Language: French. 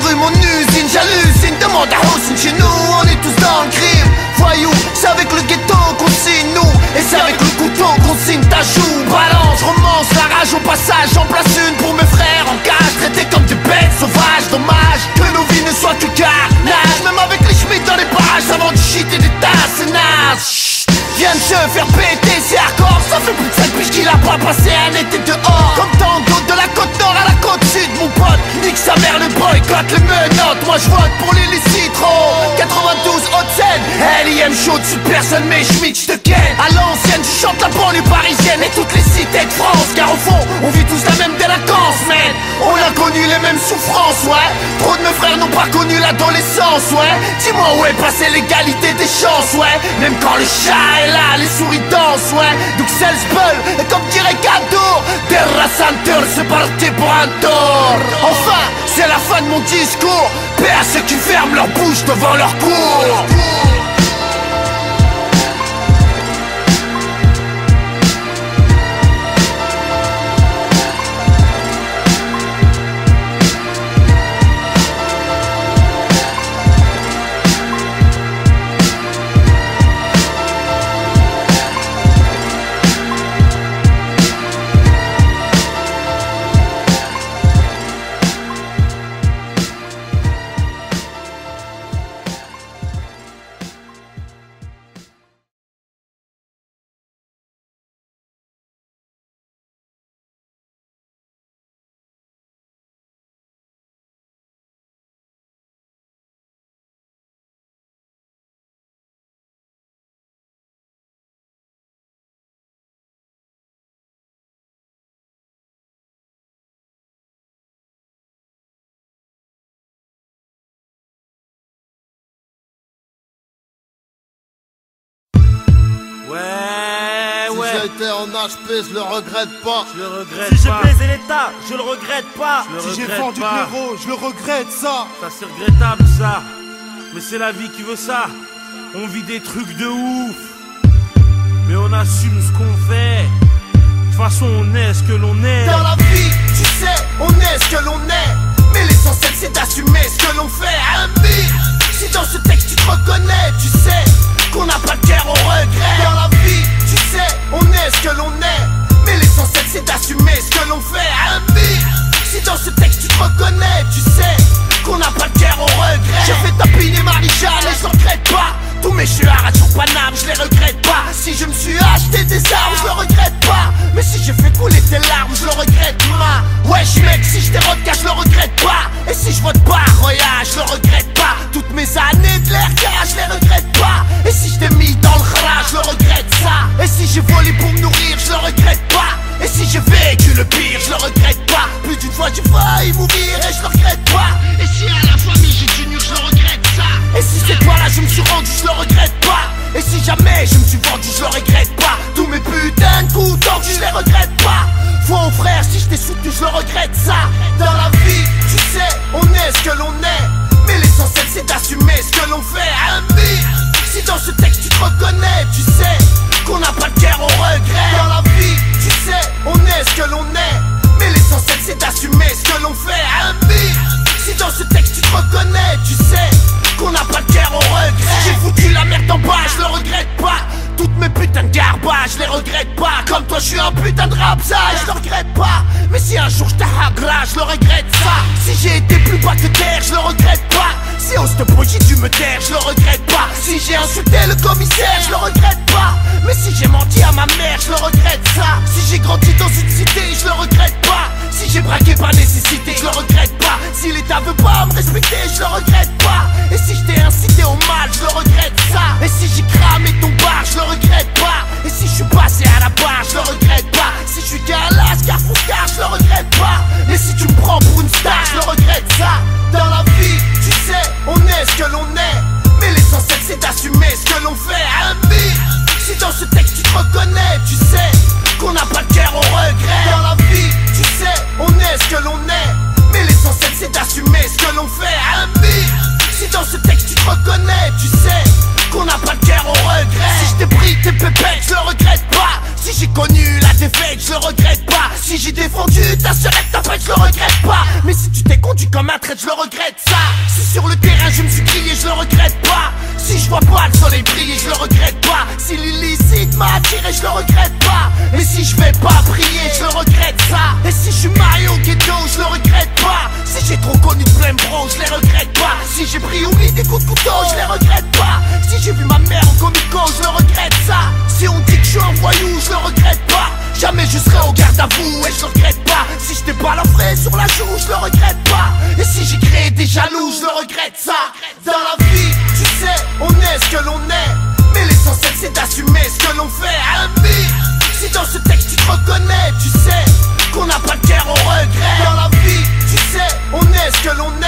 rue, mon usine, j'hallucine. Demande à Houssine, chez nous, on est tous dans le crime. Voyou, c'est avec le ghetto qu'on signe nous. Et c'est avec le couteau qu'on signe ta joue. Balance, romance, la rage au passage. J'en place une pour mes frères en cage, traités comme des bêtes sauvages. Dommage que nos vies ne soient que carnage. Même avec les schmitts dans les parages, avant du shit et des tasses, c'est naze. Viens de se faire péter, c'est hardcore. Ça fait plus de 5 piges qu'il a pas passé un été dehors. Comme tant d'autres de la côte nord à la côte sud, mon pote. Nique sa mère, le boycott, les menottes. Moi je vote pour les Citro. 92 Haute-Seine, LIM chaud dessus de personne, mais Schmitt, j'te ken. À l'ancienne, je chante la banlieue parisienne et toutes les cités de France. Car au fond, on vit tous la même délinquance, man. On a connu les mêmes souffrances, ouais. Trop de mes frères n'ont pas connu l'adolescence, ouais. Dis-moi où est passée l'égalité des chances, ouais. Même quand le chat est là, les souris dansent, ouais. Donc Selsbull, et comme dirait Cadeau, Terra Santer, c'est parti pour un tour. Enfin, c'est la fin de mon discours. Paix à ceux qui ferment leur bouche devant leur cours. Si j'étais en HP, je le regrette pas. Je le regrette Si j'ai pas. baisé l'État, je le regrette pas. Je le Si j'ai regrette vendu de pas. l'euro, je le regrette ça. Ça c'est regrettable ça. Mais c'est la vie qui veut ça. On vit des trucs de ouf. Mais on assume ce qu'on fait. De toute façon on est ce que l'on est. Dans la vie, tu sais, on est ce que l'on est. Mais l'essentiel c'est d'assumer ce que l'on fait. Ami, si dans ce texte tu te reconnais, tu sais qu'on n'a pas de guerre au regret. Dans la vie, tu sais, on est ce que l'on est. Mais l'essentiel c'est d'assumer ce que l'on fait. Ami, si dans ce texte tu te reconnais, tu sais qu'on n'a pas de guerre au regret. J'ai fait tapiner Marie-Jeanne et je le regrette pas. Tous mes chuards à sur Paname, je les regrette pas. Si je me suis acheté des armes, je le regrette pas. Mais si j'ai fait couler tes larmes, je le regrette pas. Wesh mec, si je dérote je le regrette pas. Et si je vote pas Roya, je le regrette pas. Toutes mes années de l'air je les regrette pas. Et si je t'ai mis dans le khara, je le regrette ça. Et si j'ai volé pour me nourrir, je le regrette pas. Et si j'ai vécu le pire, je le regrette pas. Plus d'une fois j'ai failli mourir et je le regrette pas. Et si à la famille j'ai du nu, je le regrette ça. Et si cette fois-là je me suis rendu, je le regrette pas. Et si jamais je me suis vendu, je le regrette pas. Tous mes putains de coups tordus, je les regrette pas. Foi au frère, si je t'ai soutenu, je le regrette ça. Dans la vie, tu sais, on est ce que l'on est. Mais l'essentiel c'est d'assumer ce que l'on fait. Ami, si dans ce texte tu te reconnais, tu sais qu'on n'a pas de guerre au regret. Dans la vie, tu sais, on est ce que l'on est. Mais l'essentiel c'est d'assumer ce que l'on fait. Ami, si dans ce texte tu te reconnais, tu sais qu'on n'a pas de guerre au regret. J'ai foutu la merde en bas, je le regrette pas. Toutes mes putains de garbage, je les regrette pas. Comme toi je suis un putain de rapsa, je le regrette pas. Mais si un jour je t'agra, je le regrette ça. Si j'ai été plus bas que terre, je le regrette pas. Si au stop j'ai dû me taire, je le regrette pas. Si j'ai insulté le commissaire, je le regrette pas. Mais si j'ai menti à ma mère, je le regrette ça. Si j'ai grandi dans une cité, je le regrette pas. Si j'ai braqué par nécessité, je le regrette pas. Si l'État veut pas me respecter, je le regrette pas. Et si je t'ai incité au mal, je le regrette ça. Et si j'ai cramé ton bar, je le regrette pas. Et si je suis passé à la barre, je le regrette pas. Si je suis qu'un lascar, fouscar, je le regrette pas. Mais si tu me prends pour une star, je le regrette ça. Dans la vie, tu sais, on est ce que l'on est. Mais l'essentiel c'est d'assumer ce que l'on fait. Ami, si dans ce texte tu te reconnais, tu sais qu'on n'a pas de guerre au regret. Dans la vie, tu sais, on est ce que l'on est. Mais l'essentiel c'est d'assumer ce que l'on fait. Ami, si dans ce texte tu te reconnais, tu sais qu'on n'a pas de guerre au regret. Si je t'ai pris tes pépettes, je le regrette pas. Si j'ai connu la défaite, je le regrette pas. Si j'ai défendu ta sœur et ta fête, je le regrette pas. Mais si tu t'ai conduit comme un traître, je le regrette ça. Si sur le terrain je me suis grillé, je le regrette pas. Si je vois pas le soleil briller, je le regrette pas. Si l'illicite m'a attiré, je le regrette pas. Et si je vais pas prier, je le regrette ça. Et si je suis marié au ghetto, je le regrette pas. Si j'ai trop connu de plein bro, je les regrette pas. Si j'ai pris ou mis des coups de couteau, je les regrette pas. Si j'ai vu ma mère en comico, je le regrette ça. Si on dit que je suis un voyou, je le regrette pas. Jamais je serai au garde à vous et je le regrette pas. Si je t'ai pas l'offré sur la joue, je le regrette pas. Et si j'ai créé des jaloux, je le regrette ça. Dans la vie, tu sais, on est ce que l'on est. Mais l'essentiel c'est d'assumer ce que l'on fait. Ami, si dans ce texte tu te reconnais, tu sais qu'on n'a pas de guerre au regret. Dans la vie, tu sais, on est ce que l'on est.